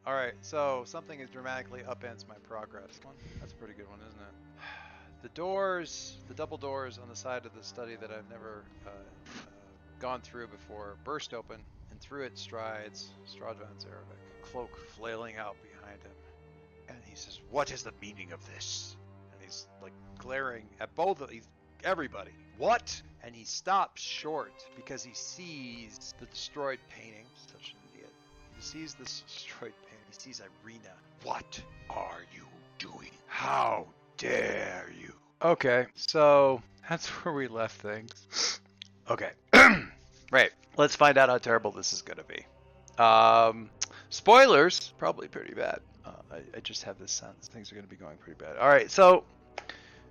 Alright, so something has dramatically upends my progress. That's a pretty good one, isn't it? The doors, the double doors on the side of the study that I've never gone through before, burst open, and through it strides Strahd van Zarevik, cloak flailing out behind him. And he says, "What is the meaning of this?" And he's like glaring at both of everybody. What? And he stops short because he sees the destroyed painting. Such an idiot. He sees this destroyed painting. He sees Irina. What are you doing? How dare you? Okay, so that's where we left things. Okay. Right. Let's find out how terrible this is going to be. Spoilers, probably pretty bad. I just have this sense things are going to be going pretty bad. All right, so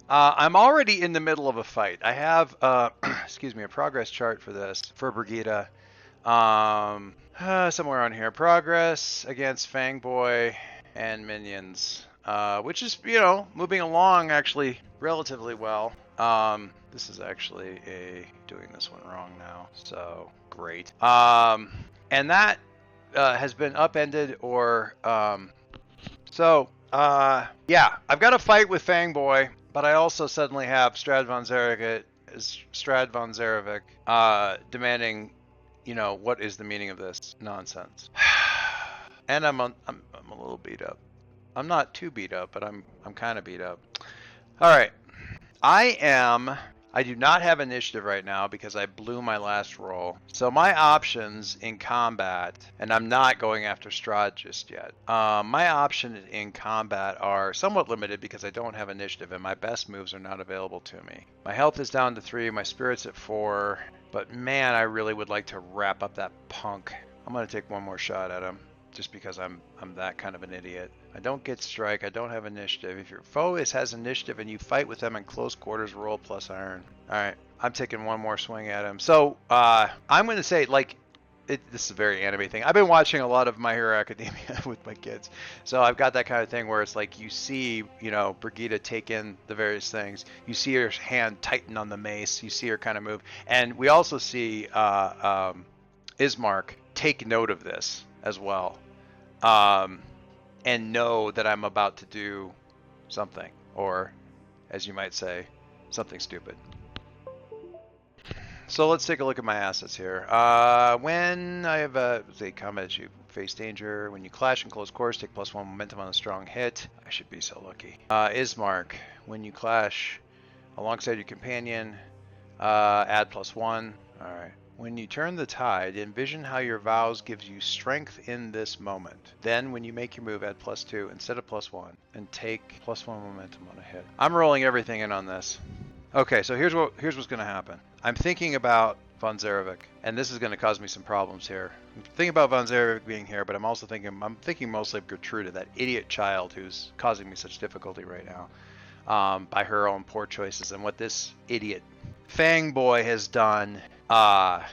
I'm already in the middle of a fight. I have, excuse me, a progress chart for this, for Brigitte. Somewhere on here. Progress against Fangboy and minions, which is, moving along actually relatively well. This is actually doing this one wrong now, so great. And that has been upended or, yeah, I've got a fight with Fangboy, but I also suddenly have Strahd van Zarevik, demanding, what is the meaning of this nonsense? And I'm a little beat up. I'm not too beat up, but I'm kind of beat up. All right, I do not have initiative right now because I blew my last roll. So my options in combat, and I'm not going after Strahd just yet. My options in combat are somewhat limited because I don't have initiative and my best moves are not available to me. My health is down to 3, my spirit's at 4, but man, I really would like to wrap up that punk. I'm gonna take one more shot at him. Just because I'm that kind of an idiot. I don't get strike, I don't have initiative. If your foe has initiative and you fight with them in close quarters, roll plus iron. Alright, I'm taking one more swing at him. So, I'm going to say, this is a very anime thing. I've been watching a lot of My Hero Academia with my kids. So I've got that kind of thing where it's like you see, Brigitte take in the various things. You see her hand tighten on the mace. You see her kind of move. And we also see Ismark take note of this as well. And know that I'm about to do something, or as you might say, something stupid. So let's take a look at my assets here. When I have combat, you face danger. When you clash in close quarters, take +1 momentum on a strong hit. I should be so lucky. Ismark, when you clash alongside your companion, add +1. All right. When you turn the tide, envision how your vows gives you strength in this moment. Then, when you make your move, add +2 instead of +1, and take +1 momentum on a hit. I'm rolling everything in on this. Okay, so here's what's going to happen. I'm thinking about van Zarevik, and this is going to cause me some problems here. I'm thinking about van Zarevik being here, but I'm thinking mostly of Gertrude, that idiot child who's causing me such difficulty right now, by her own poor choices, and what this idiot Fangboy has done. Has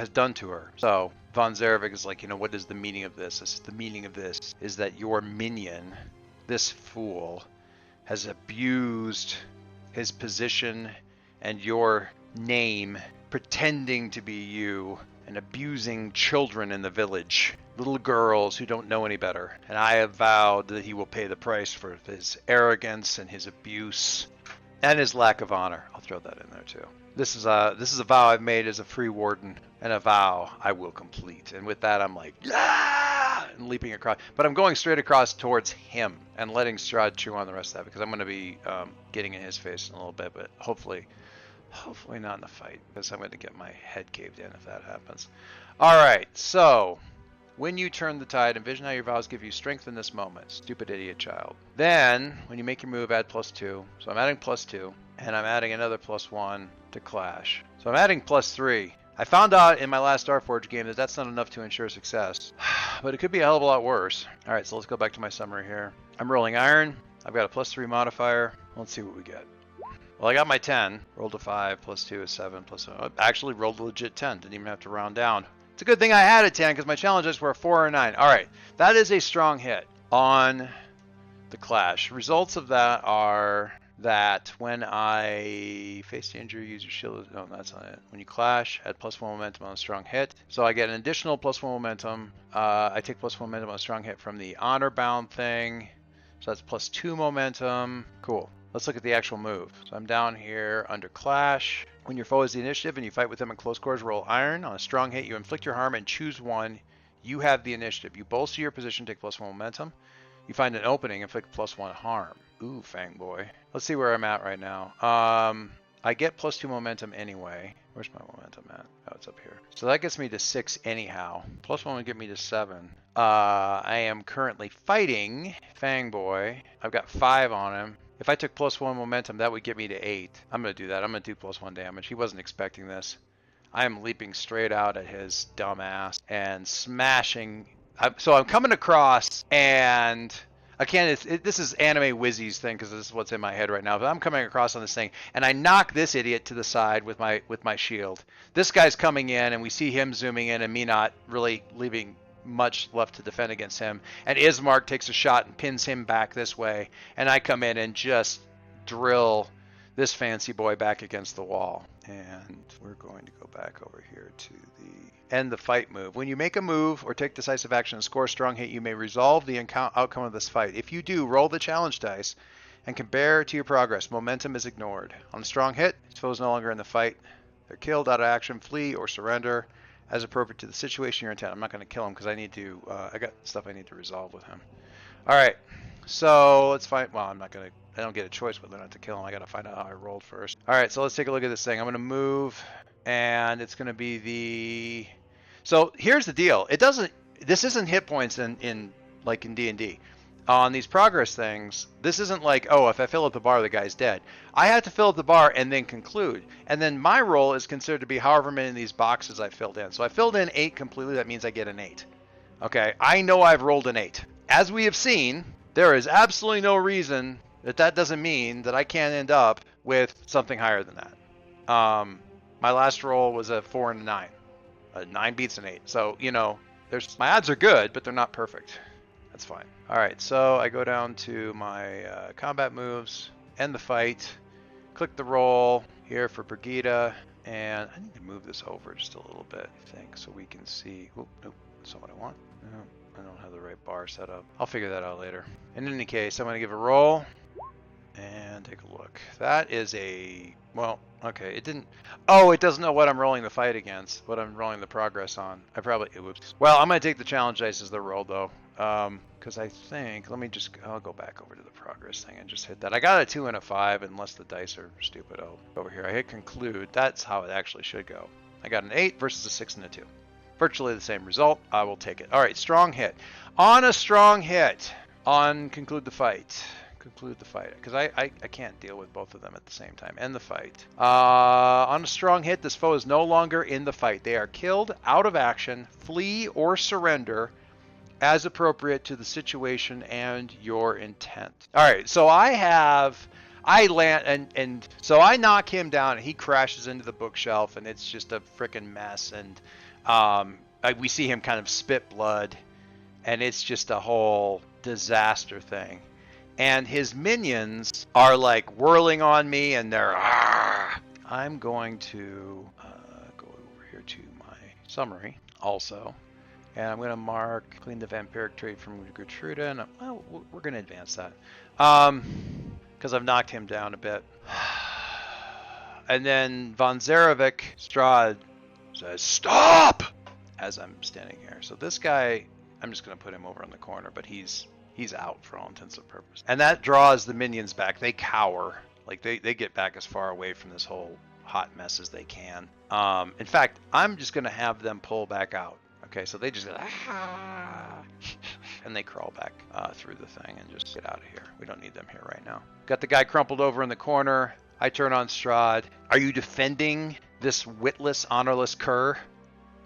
done to her. So van Zarevik is like, what is the meaning of this? The meaning of this is that your minion, this fool, has abused his position and your name, pretending to be you, and abusing children in the village, little girls who don't know any better. And I have vowed that he will pay the price for his arrogance and his abuse and his lack of honor. I'll throw that in there too. This is a vow I've made as a free warden, and a vow I will complete. And with that, I'm like, ah! And leaping across. But I'm going straight across towards him and letting Strahd chew on the rest of that, because I'm going to be getting in his face in a little bit, but hopefully not in the fight, because I'm going to get my head caved in if that happens. All right, so when you turn the tide, envision how your vows give you strength in this moment. Stupid idiot child. Then, when you make your move, add +2. So I'm adding +2, and I'm adding another +1 to clash. So I'm adding +3. I found out in my last Starforge game that that's not enough to ensure success, but it could be a hell of a lot worse. All right, so let's go back to my summary here. I'm rolling iron. I've got a +3 modifier. Let's see what we get. Well, I got my 10. Rolled a 5, +2 is 7, +1. I actually rolled a legit 10. Didn't even have to round down. It's a good thing I had a 10 because my challenges were a 4 or a 9. All right, that is a strong hit on the clash. Results of that are that when I face danger, use your shield. No, that's not it. When you clash, add +1 momentum on a strong hit. So I get an additional +1 momentum. I take +1 momentum on a strong hit from the honor bound thing. So that's +2 momentum. Cool. Let's look at the actual move. So I'm down here under clash. When your foe has the initiative and you fight with them in close quarters, roll iron. On a strong hit, you inflict your harm and choose one. You have the initiative. You bolster your position, take +1 momentum. You find an opening, inflict +1 harm. Ooh, Fangboy. Let's see where I'm at right now. I get +2 momentum anyway. Where's my momentum at? Oh, it's up here. So that gets me to 6 anyhow. +1 would get me to 7. I am currently fighting Fangboy. I've got 5 on him. If I took +1 momentum, that would get me to 8. I'm going to do that. I'm going to do +1 damage. He wasn't expecting this. I am leaping straight out at his dumb ass and smashing. So I'm coming across, and again, this is anime Wizzy's thing because this is what's in my head right now. But I'm coming across on this thing, and I knock this idiot to the side with my shield. This guy's coming in, and we see him zooming in, and me not really leaving much left to defend against him. And Ismark takes a shot and pins him back this way, and I come in and just drill this fancy boy back against the wall. And we're going to go back over here to the end the fight move. When you make a move or take decisive action and score a strong hit, you may resolve the outcome of this fight. If you do, roll the challenge dice and compare to your progress. Momentum is ignored. On a strong hit, his foe is no longer in the fight. They're killed, out of action, flee, or surrender as appropriate to the situation you're intent. I'm not going to kill him because I need to. I got stuff I need to resolve with him. All right, so let's find. Well, I'm not going to. I don't get a choice whether or not to kill him. I got to find out how I rolled first. All right, so let's take a look at this thing. I'm going to move, and it's going to be the. So here's the deal. It doesn't. This isn't hit points in like in D&D. On these progress things, this isn't like, oh, if I fill up the bar, the guy's dead. I have to fill up the bar and then conclude. And then my roll is considered to be however many of these boxes I filled in. So I filled in 8 completely. That means I get an 8. Okay, I know I've rolled an 8. As we have seen, there is absolutely no reason that doesn't mean that I can't end up with something higher than that. My last roll was a 4 and a 9. A 9 beats an 8. So, you know, my odds are good, but they're not perfect. That's fine. All right, so I go down to my combat moves, end the fight, click the roll here for Brigitte, and I need to move this over just a little bit, I think, so we can see. Oop, nope, that's not what I want. No, I don't have the right bar set up. I'll figure that out later. In any case, I'm going to give a roll and take a look. That is a, well, okay, it didn't, oh, it doesn't know what I'm rolling the fight against, what I'm rolling the progress on. Whoops. Well, I'm going to take the challenge dice as the roll, though. Because I think, I'll go back over to the progress thing and just hit that. I got a 2 and a 5, unless the dice are stupid. Oh, over here, I hit conclude. That's how it actually should go. I got an 8 versus a 6 and a 2. Virtually the same result. I will take it. All right, strong hit. On a strong hit, on conclude the fight. Conclude the fight, because I can't deal with both of them at the same time. End the fight. On a strong hit, this foe is no longer in the fight. They are killed, out of action, flee, or surrender as appropriate to the situation and your intent. All right, so I land, and so I knock him down, and he crashes into the bookshelf, and it's just a freaking mess, and we see him kind of spit blood, and it's just a whole disaster thing. And his minions are like whirling on me, and they're, I'm going to go over here to my summary also. And I'm going to mark clean the vampiric trait from Gertrude. And well, we're going to advance that. Because I've knocked him down a bit. And then Von Zarevic, Strahd, says, stop! As I'm standing here. So this guy, I'm just going to put him over in the corner, but he's out for all intents and purposes. And that draws the minions back. They cower. Like, they get back as far away from this whole hot mess as they can. In fact, I'm just going to have them pull back out. Okay, so they just go, and they crawl back through the thing and just get out of here. We don't need them here right now. Got the guy crumpled over in the corner. I turn on Strahd. Are you defending this witless, honorless cur?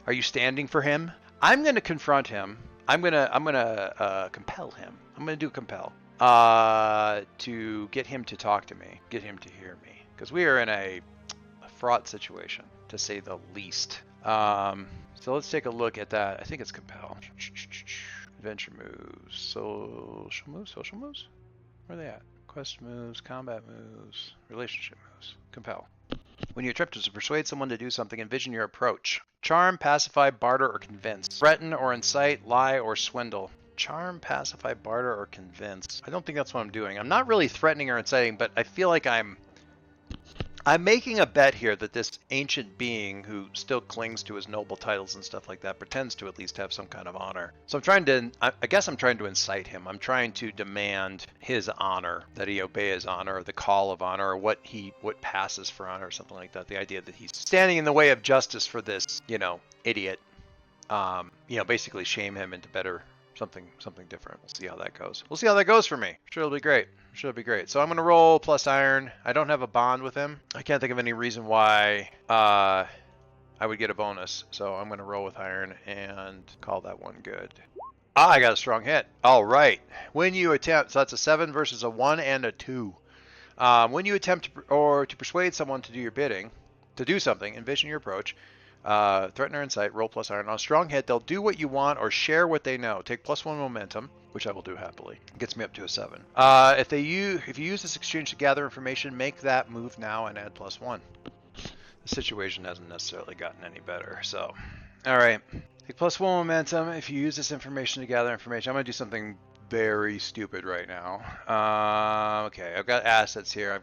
Are you standing for him? I'm going to confront him. I'm gonna compel him. I'm gonna do compel to get him to talk to me, get him to hear me, because we are in a fraught situation, to say the least. So let's take a look at that. I think it's compel. Adventure moves, social moves. Where are they at? Quest moves, combat moves, relationship moves. Compel. When you attempt to persuade someone to do something, envision your approach. Charm, pacify, barter, or convince. Threaten or incite, lie or swindle. Charm, pacify, barter, or convince. I don't think that's what I'm doing. I'm not really threatening or inciting, but I feel like I'm making a bet here that this ancient being who still clings to his noble titles and stuff like that pretends to at least have some kind of honor. So I guess I'm trying to incite him. I'm trying to demand his honor, that he obey his honor, or the call of honor, or what passes for honor, or something like that. The idea that he's standing in the way of justice for this, idiot. Basically shame him into better something different. We'll see how that goes. We'll see how that goes for me. Sure, it'll be great. So I'm going to roll plus iron. I don't have a bond with him. I can't think of any reason why I would get a bonus. So I'm going to roll with iron and call that one good. I got a strong hit. All right. When you attempt, so that's a 7 versus a 1 and a 2. When you attempt to persuade someone to do your bidding, to do something, envision your approach. Threaten or incite, roll plus iron. On a strong hit, they'll do what you want or share what they know. Take +1 momentum, which I will do happily. Gets me up to a 7. If you use this exchange to gather information, make that move now and add +1. The situation hasn't necessarily gotten any better, so. All right. Take +1 momentum. If you use this information to gather information, I'm going to do something very stupid right now. Okay, I've got assets here.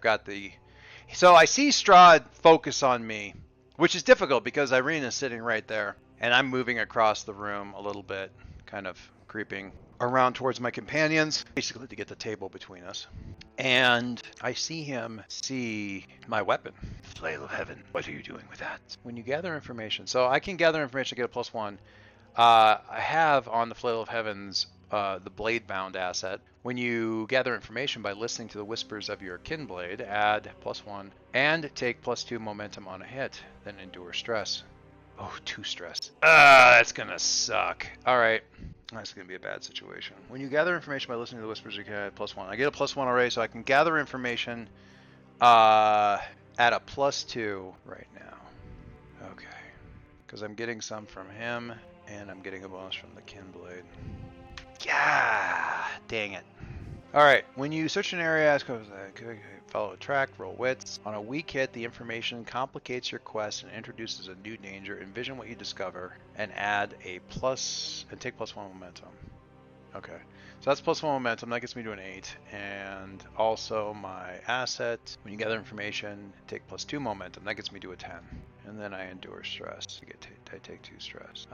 So I see Strahd focus on me, which is difficult because Irene is sitting right there, and I'm moving across the room a little bit, kind of creeping around towards my companions, basically to get the table between us. And I see him see my weapon. Flail of Heaven, what are you doing with that? When you gather information, so I can gather information to get a +1. I have on the Flail of Heavens the blade-bound asset. When you gather information by listening to the whispers of your kin blade, add +1 and take +2 momentum on a hit, then endure stress. Oh, 2 stress. That's gonna suck. All right. That's gonna be a bad situation. When you gather information by listening to the whispers, you can add +1. I get a +1 already, so I can gather information at a +2 right now. Okay. Because I'm getting some from him, and I'm getting a bonus from the kin blade. Yeah, dang it. All right, when you search an area, follow a track, roll wits. On a weak hit, the information complicates your quest and introduces a new danger. Envision what you discover and add a take +1 momentum. Okay, so that's +1 momentum. That gets me to an 8. And also my asset, when you gather information, take +2 momentum. That gets me to a 10. And then I endure stress. I take 2 stress.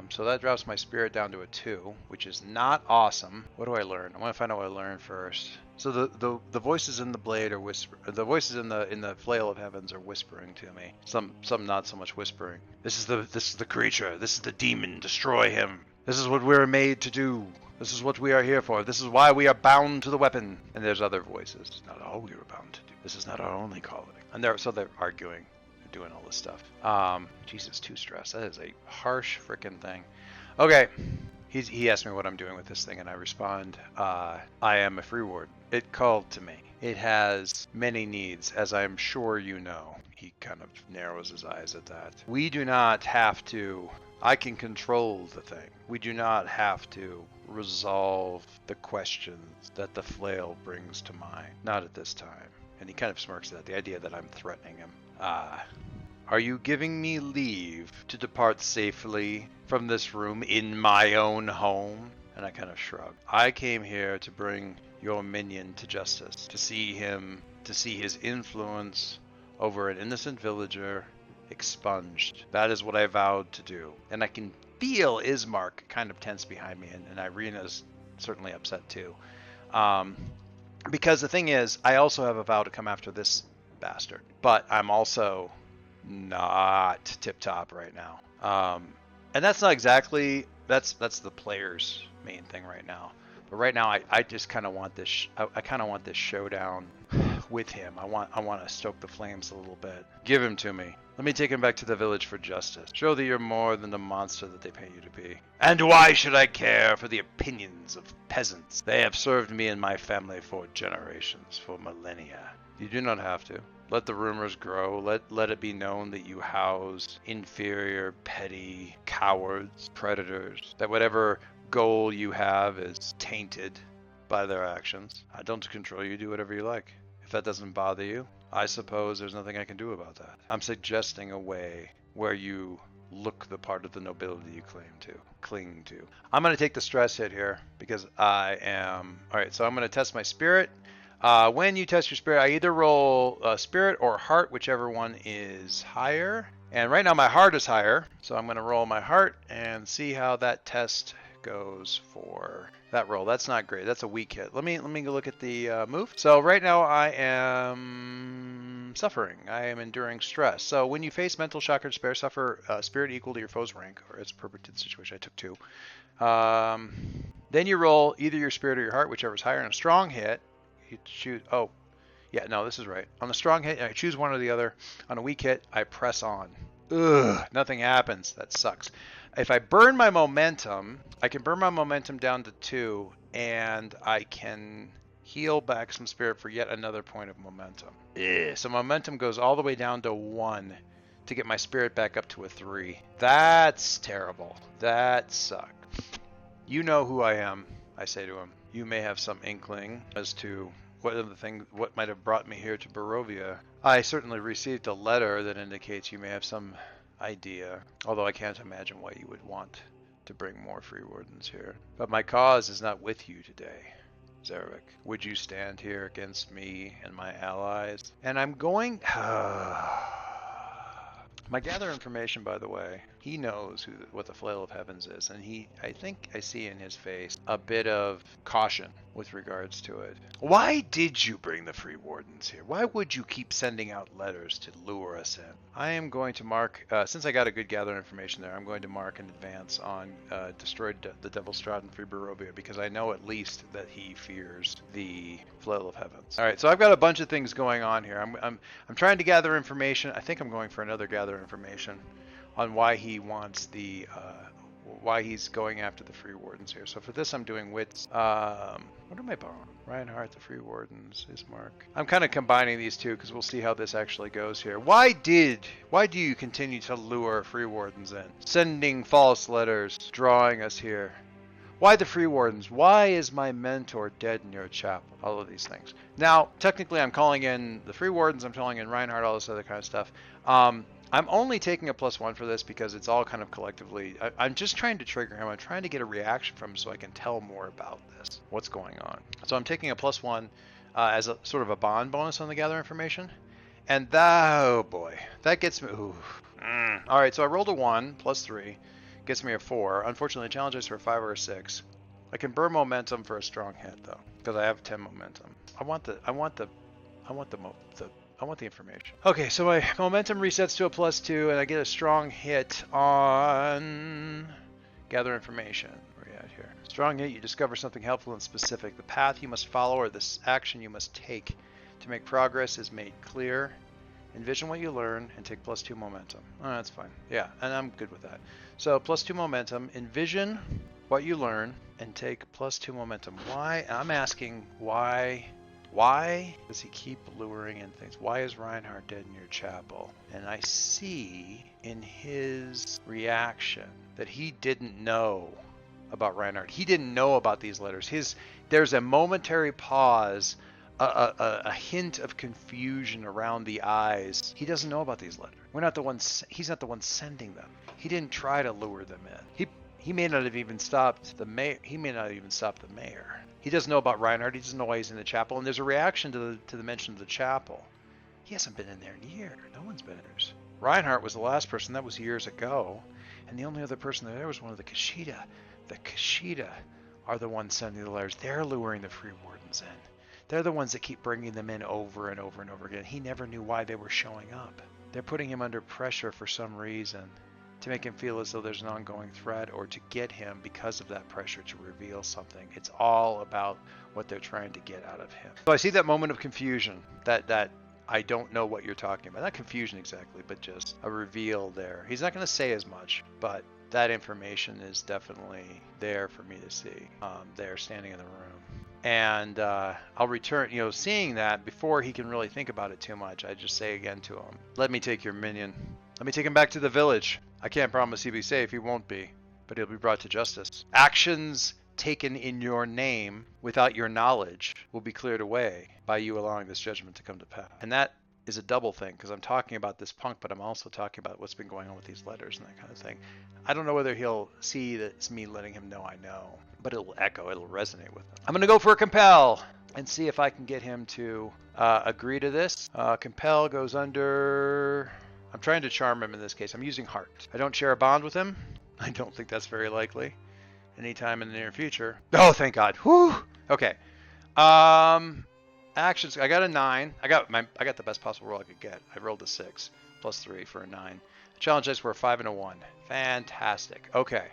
So that drops my spirit down to a 2, which is not awesome. What do I learn? I want to find out what I learn first. So the voices in the blade are the voices in the Flail of Heavens are whispering to me. Some not so much whispering. This is the creature. This is the demon. Destroy him. This is what we're made to do. This is what we are here for. This is why we are bound to the weapon. And there's other voices. Not all we were bound to do. This is not our only calling. And they're arguing. They're doing all this stuff. Jesus, 2 stress. That is a harsh frickin' thing. Okay. He asked me what I'm doing with this thing, and I respond, I am a free ward. It called to me. It has many needs, as I'm sure you know. He kind of narrows his eyes at that. We do not have to... I can control the thing. We do not have to resolve the questions that the flail brings to mind. Not at this time. And he kind of smirks at the idea that I'm threatening him. Are you giving me leave to depart safely from this room in my own home? And I kind of shrug. I came here to bring your minion to justice, to see his influence over an innocent villager expunged. That is what I vowed to do. And I can feel Ismark kind of tense behind me, and Irina's certainly upset too. Because the thing is, I also have a vow to come after this bastard. But I'm also not tip-top right now. And that's not exactly... That's the player's main thing right now. But right now, I just kind of want this... I kind of want this showdown with him. I want to stoke the flames a little bit. Give him to me. Let me take him back to the village for justice. Show that you're more than the monster that they pay you to be. And why should I care for the opinions of peasants? They have served me and my family for generations, for millennia. You do not have to. Let the rumors grow. Let it be known that you house inferior, petty, cowards, predators. That whatever goal you have is tainted by their actions. I don't control you. Do whatever you like. If that doesn't bother you, I suppose there's nothing I can do about that. I'm suggesting a way where you look the part of the nobility you cling to. I'm going to take the stress hit here because I am... Alright, so I'm going to test my spirit. When you test your spirit, I either roll spirit or heart, whichever one is higher. And right now my heart is higher, so I'm going to roll my heart and see how that test goes for that roll. That's not great. That's a weak hit. Let me look at the move. So right now I am suffering. I am enduring stress. So when you face mental shock or despair, suffer spirit equal to your foe's rank, or it's appropriate to the situation. I took 2. Then you roll either your spirit or your heart, whichever is higher. And a strong hit, you choose. Oh, yeah, no, this is right. On a strong hit, I choose one or the other. On a weak hit, I press on. Ugh, nothing happens. That sucks. If I burn my momentum, I can burn my momentum down to 2, and I can heal back some spirit for yet another point of momentum. So momentum goes all the way down to 1 to get my spirit back up to a 3. That's terrible. That sucks. You know who I am, I say to him. You may have some inkling as to what might have brought me here to Barovia. I certainly received a letter that indicates you may have some idea, although I can't imagine why you would want to bring more free wardens here. But my cause is not with you today, Zarevik. Would you stand here against me and my allies? And I'm going... My gather information, by the way, he knows what the Flail of Heavens is, and I think I see in his face a bit of caution with regards to it. Why did you bring the free wardens here? Why would you keep sending out letters to lure us in? I am going to mark, since I got a good gather information there, I'm going to mark in advance on destroyed the Devil Strahd and Free Barovia, because I know at least that he fears the Flail of Heavens. All right, so I've got a bunch of things going on here. I'm trying to gather information. I think I'm going for another gather information on why he wants the why he's going after the free wardens here. So for this I'm doing wits. What am I borrowing? Reinhardt, the free wardens, Ismark. I'm kind of combining these two because we'll see how this actually goes here. Why do you continue to lure free wardens in? Sending false letters, drawing us here. Why the free wardens? Why is my mentor dead in your chapel? All of these things. Now, technically I'm calling in the free wardens, I'm calling in Reinhardt, all this other kind of stuff. I'm only taking a +1 for this because it's all kind of collectively. I'm just trying to trigger him. I'm trying to get a reaction from him so I can tell more about this. What's going on? So I'm taking a +1 as a sort of a bond bonus on the gather information. And oh boy, that gets me. All right, so I rolled a 1 +3, gets me a 4. Unfortunately, the challenge is for a 5 or a 6. I can burn momentum for a strong hit though, because I have 10 momentum. I want the information. Okay, so my momentum resets to a +2, and I get a strong hit on gather information. Where are you at here? Strong hit, you discover something helpful and specific. The path you must follow or this action you must take to make progress is made clear. Envision what you learn and take +2 momentum. Oh, that's fine. Yeah, and I'm good with that. So +2 momentum, envision what you learn and take +2 momentum. Why? I'm asking why does he keep luring in things? Why is Reinhardt dead in your chapel? And I see in his reaction that he didn't know about Reinhardt. He didn't know about these letters. There's a momentary pause, a hint of confusion around the eyes. He doesn't know about these letters. He's not the one sending them. He didn't try to lure them in. He may not have even stopped the mayor. He may not have even stopped the mayor. He doesn't know about Reinhardt. He doesn't know why he's in the chapel. And there's a reaction to the mention of the chapel. He hasn't been in there in years. No one's been in there. Reinhardt was the last person. That was years ago. And the only other person there was one of the Kashida. The Kashida are the ones sending the letters. They're luring the free wardens in. They're the ones that keep bringing them in over and over and over again. He never knew why they were showing up. They're putting him under pressure for some reason, to make him feel as though there's an ongoing threat, or to get him, because of that pressure, to reveal something. It's all about what they're trying to get out of him. So I see that moment of confusion, that I don't know what you're talking about. Not confusion exactly, but just a reveal there. He's not going to say as much, but that information is definitely there for me to see. There, standing in the room. And I'll return, seeing that, before he can really think about it too much, I just say again to him, let me take your minion. Let me take him back to the village. I can't promise he'll be safe. He won't be. But he'll be brought to justice. Actions taken in your name without your knowledge will be cleared away by you allowing this judgment to come to pass. And that is a double thing, because I'm talking about this punk, but I'm also talking about what's been going on with these letters and that kind of thing. I don't know whether he'll see that it's me letting him know I know, but it'll echo, it'll resonate with him. I'm going to go for a compel and see if I can get him to agree to this. Compel goes under... I'm trying to charm him in this case. I'm using heart. I don't share a bond with him. I don't think that's very likely anytime in the near future. Oh, thank God. Whew. Okay. Actions. I got a 9. I got the best possible roll I could get. I rolled a 6 plus 3 for a 9. The challenge dice were a 5 and a 1. Fantastic. Okay.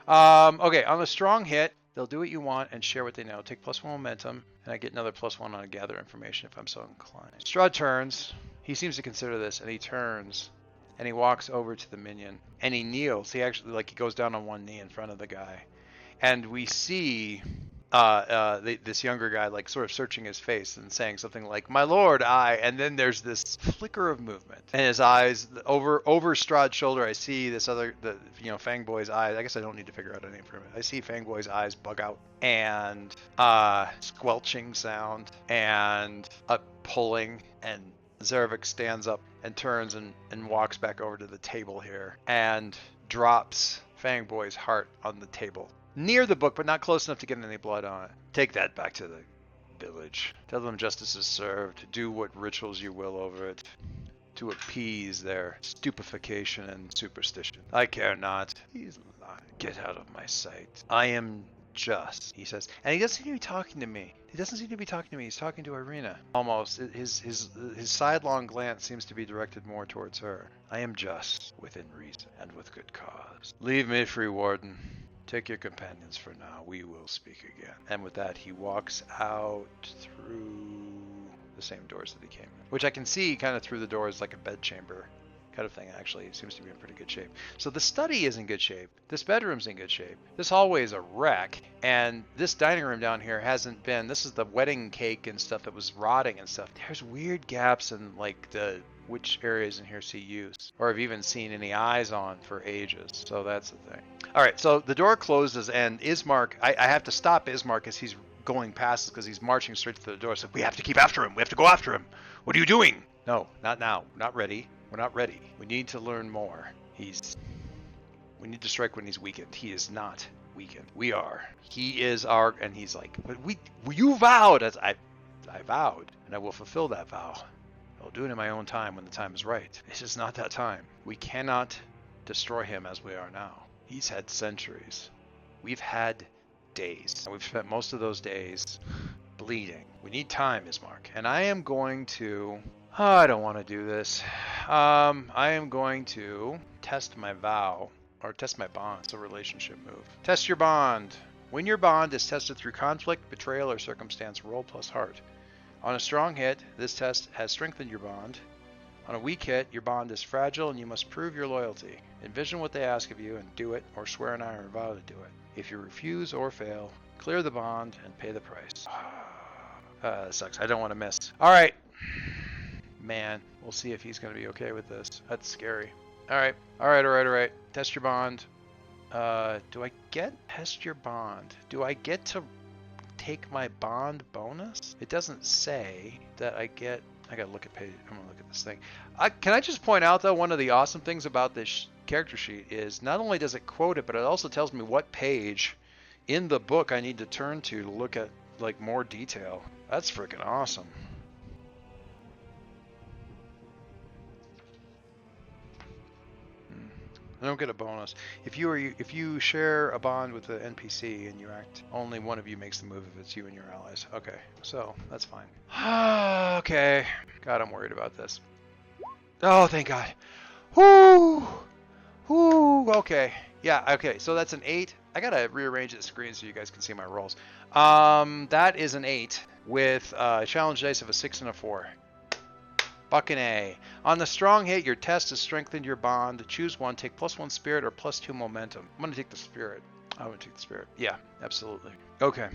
Okay. On a strong hit, they'll do what you want and share what they know. Take +1 momentum, and I get another +1 on gather information if I'm so inclined. Strahd turns. He seems to consider this, and he turns, and he walks over to the minion, and he kneels. He actually, he goes down on one knee in front of the guy, and we see this younger guy sort of searching his face and saying something like, "My lord, I," and then there's this flicker of movement, and his eyes over Strahd's shoulder. I see this other, Fangboy's eyes. I guess I don't need to figure out a name for him. I see Fangboy's eyes bug out, and squelching sound, and a pulling, and Zarevik stands up and turns and walks back over to the table here and drops Fangboy's heart on the table. Near the book, but not close enough to get any blood on it. Take that back to the village. Tell them justice is served. Do what rituals you will over it to appease their stupefaction and superstition. I care not. He's lying. Get out of my sight. I am just, he says. And he doesn't seem to be talking to me. He doesn't seem to be talking to me. He's talking to Irina. Almost. His sidelong glance seems to be directed more towards her. I am just, within reason, and with good cause. Leave me free, Warden. Take your companions for now. We will speak again. And with that, he walks out through the same doors that he came in, which I can see kind of through the doors like a bedchamber kind of thing. Actually, it seems to be in pretty good shape. So the study is in good shape. This bedroom's in good shape. This hallway is a wreck. And this dining room down here hasn't been... This is the wedding cake and stuff that was rotting and stuff. There's weird gaps in which areas in here see use, or have even seen any eyes on for ages. So that's the thing. All right, so the door closes, and Ismark, I have to stop Ismark as he's going past us because he's marching straight to the door. So we have to keep after him. We have to go after him. What are you doing? No, not now. Not ready. We're not ready. We need to learn more. We need to strike when he's weakened. He is not weakened. We are. He is our, and he's like, but you vowed. As I vowed, and I will fulfill that vow. I'll do it in my own time when the time is right. This is not that time. We cannot destroy him as we are now. He's had centuries. We've had days. And we've spent most of those days bleeding. We need time, Ismark. And I am going to... Oh, I don't want to do this. I am going to test my vow. Or test my bond. It's a relationship move. Test your bond. When your bond is tested through conflict, betrayal, or circumstance, roll plus heart. On a strong hit, this test has strengthened your bond. On a weak hit, your bond is fragile and you must prove your loyalty. Envision what they ask of you and do it, or swear an iron vow to do it. If you refuse or fail, clear the bond and pay the price. That sucks. I don't want to miss. All right. Man, we'll see if he's going to be okay with this. That's scary. All right. Test your bond. Do I get test your bond? Do I get to take my bond bonus? It doesn't say that I get... I gotta look at page. I'm gonna look at this thing. Can I just point out though, one of the awesome things about this character sheet is not only does it quote it, but it also tells me what page in the book I need to turn to look at more detail. That's freaking awesome. I don't get a bonus. If you share a bond with the NPC and you act, only one of you makes the move if it's you and your allies. Okay, so that's fine. Okay. God, I'm worried about this. Oh, thank God. Whoo! Whoo! Okay. Yeah, okay. So that's an 8. I gotta rearrange the screen so you guys can see my rolls. That is an 8 with a challenge dice of a 6 and a 4. Fucking A. On the strong hit, your test has strengthened your bond. Choose one. Take +1 spirit or +2 momentum. I'm going to take the spirit. I'm going to take the spirit. Yeah, absolutely. Okay.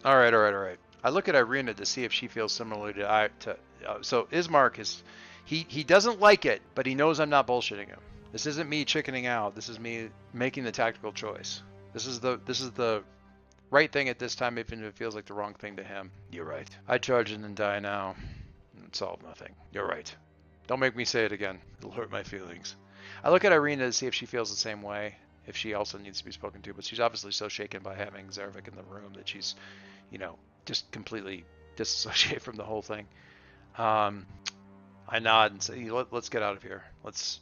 All right. I look at Irina to see if she feels similarly to so Ismark is... He doesn't like it, but he knows I'm not bullshitting him. This isn't me chickening out. This is me making the tactical choice. This is the right thing at this time, even if it feels like the wrong thing to him. You're right. I charge in and die now. And solve nothing. You're right. Don't make me say it again. It'll hurt my feelings. I look at Irina to see if she feels the same way, if she also needs to be spoken to, but she's obviously so shaken by having Zarvik in the room that she's, just completely disassociated from the whole thing. I nod and say, let's get out of here. Let's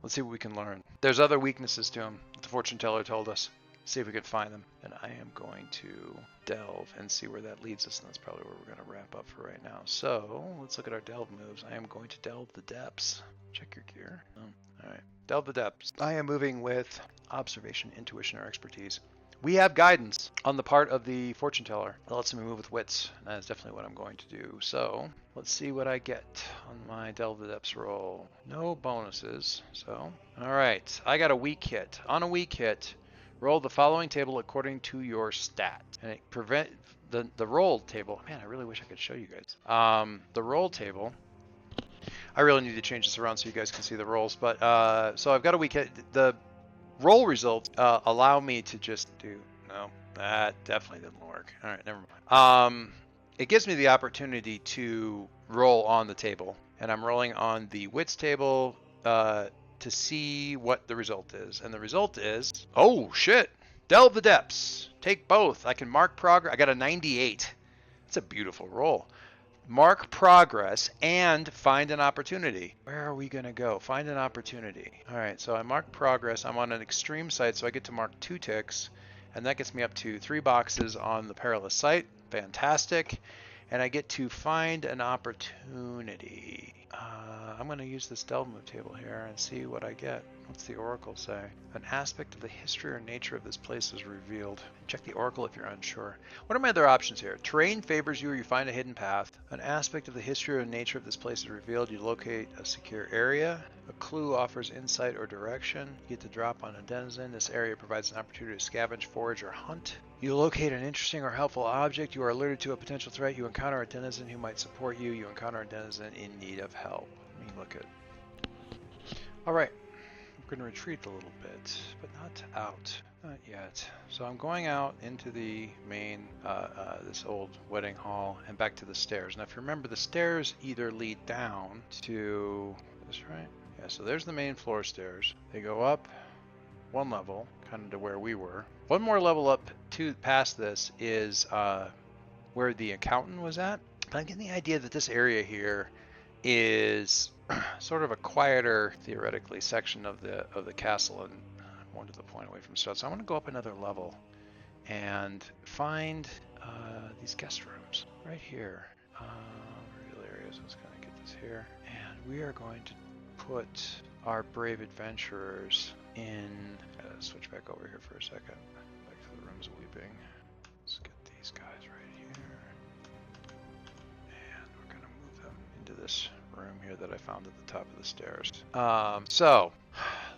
see what we can learn. There's other weaknesses to him. The fortune teller told us. See if we can find them. And I am going to delve and see where that leads us. And that's probably where we're going to wrap up for right now. So let's look at our delve moves. I am going to delve the depths. Check your gear. Oh, all right. Delve the depths. I am moving with observation, intuition, or expertise. We have guidance on the part of the fortune teller. That lets me move with wits. And that is definitely what I'm going to do. So let's see what I get on my delve the depths roll. No bonuses. So, all right. I got a weak hit. On a weak hit, roll the following table according to your stat. And it prevent the roll table. Man, I really wish I could show you guys. The roll table. I really need to change this around so you guys can see the rolls. But so I've got a weak hit. The roll results allow me to just do. No, that definitely didn't work. All right, never mind. It gives me the opportunity to roll on the table, and I'm rolling on the wits table to see what the result is. And the result is, oh shit, delve the depths. Take both. I can mark progress. I got a 98. It's a beautiful roll. Mark progress and find an opportunity. Where are we going to go? Find an opportunity. All right, so I mark progress. I'm on an extreme site, so I get to mark 2 ticks, and that gets me up to 3 boxes on the perilous site. Fantastic. And I get to find an opportunity. I'm going to use this delve move table here and see what I get. What's the oracle say? An aspect of the history or nature of this place is revealed. Check the oracle if you're unsure. What are my other options here? Terrain favors you or you find a hidden path. An aspect of the history or nature of this place is revealed. You locate a secure area. A clue offers insight or direction. You get to drop on a denizen. This area provides an opportunity to scavenge, forage, or hunt. You locate an interesting or helpful object. You are alerted to a potential threat. You encounter a denizen who might support you. You encounter a denizen in need of help. Let me look at. All right. I'm going to retreat a little bit, but not out. Not yet. So I'm going out into the main, this old wedding hall and back to the stairs. Now, if you remember, the stairs either lead down to this, right? Yeah, so there's the main floor stairs. They go up 1 level, kind of to where we were. 1 more level up to past this is where the accountant was at. But I'm getting the idea that this area here is sort of a quieter, theoretically, section of the castle and more to the point away from Strahd. So I want to go up another level and find these guest rooms right here. Real areas. Let's kind of get this here, and we are going to put our brave adventurers in. Switch back over here for a second. Back to the rooms of weeping. Let's get these guys right here, and we're gonna move them into this room here that I found at the top of the stairs. So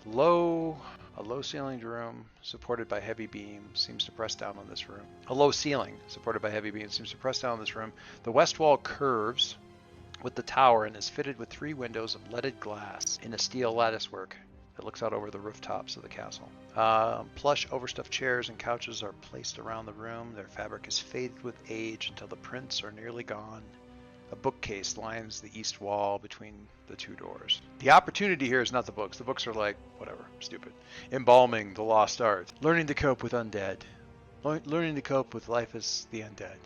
a low ceilinged room supported by heavy beams seems to press down on this room. A low ceiling supported by heavy beams seems to press down on this room. The west wall curves with the tower and is fitted with 3 windows of leaded glass in a steel latticework that looks out over the rooftops of the castle. Plush overstuffed chairs and couches are placed around the room. Their fabric is faded with age until the prints are nearly gone. A bookcase lines the east wall between the 2 doors. The opportunity here is not the books. The books are like, whatever, stupid. Embalming the lost art. Learning to cope with undead. Learning to cope with life as the undead.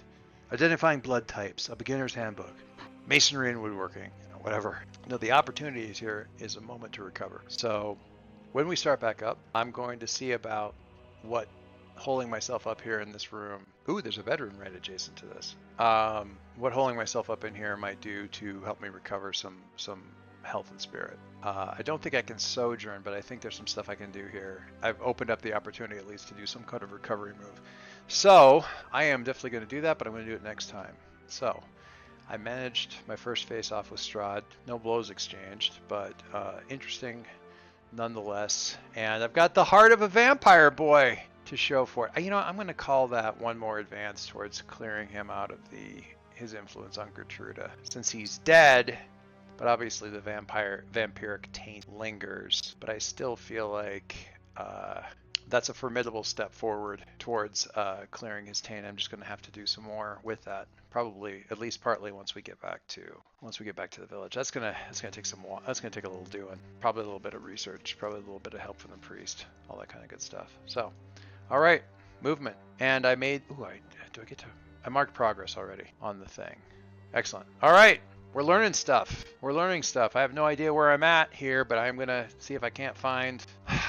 Identifying blood types. A beginner's handbook. Masonry and woodworking. Whatever. No, the opportunity here is a moment to recover. So when we start back up, I'm going to see about what holding myself up here in this room. Ooh, there's a bedroom right adjacent to this. What holding myself up in here might do to help me recover some health and spirit. I don't think I can sojourn, but I think there's some stuff I can do here. I've opened up the opportunity at least to do some kind of recovery move. So I am definitely going to do that, but I'm going to do it next time. So I managed my first face-off with Strahd. No blows exchanged, but interesting nonetheless. And I've got the heart of a vampire boy to show for it. You know, I'm going to call that 1 more advance towards clearing him out of his influence on Gertruda. Since he's dead, but obviously the vampiric taint lingers. But I still feel like that's a formidable step forward towards clearing his taint. I'm just going to have to do some more with that, probably at least partly once we get back to the village. That's gonna take that's gonna take a little doing, probably a little bit of research, probably a little bit of help from the priest, all that kind of good stuff. So, all right, movement, and I made. Ooh, I marked progress already on the thing. Excellent. All right. We're learning stuff. We're learning stuff. I have no idea where I'm at here, but I'm gonna see if I can't find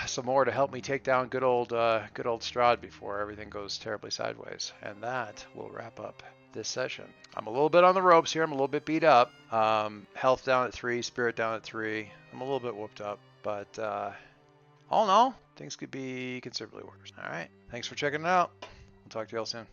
some more to help me take down good old Strahd before everything goes terribly sideways. And that will wrap up this session. I'm a little bit on the ropes here. I'm a little bit beat up. Health down at 3, spirit down at 3. I'm a little bit whooped up, but all in all, things could be considerably worse. All right. Thanks for checking it out. We'll talk to you all soon.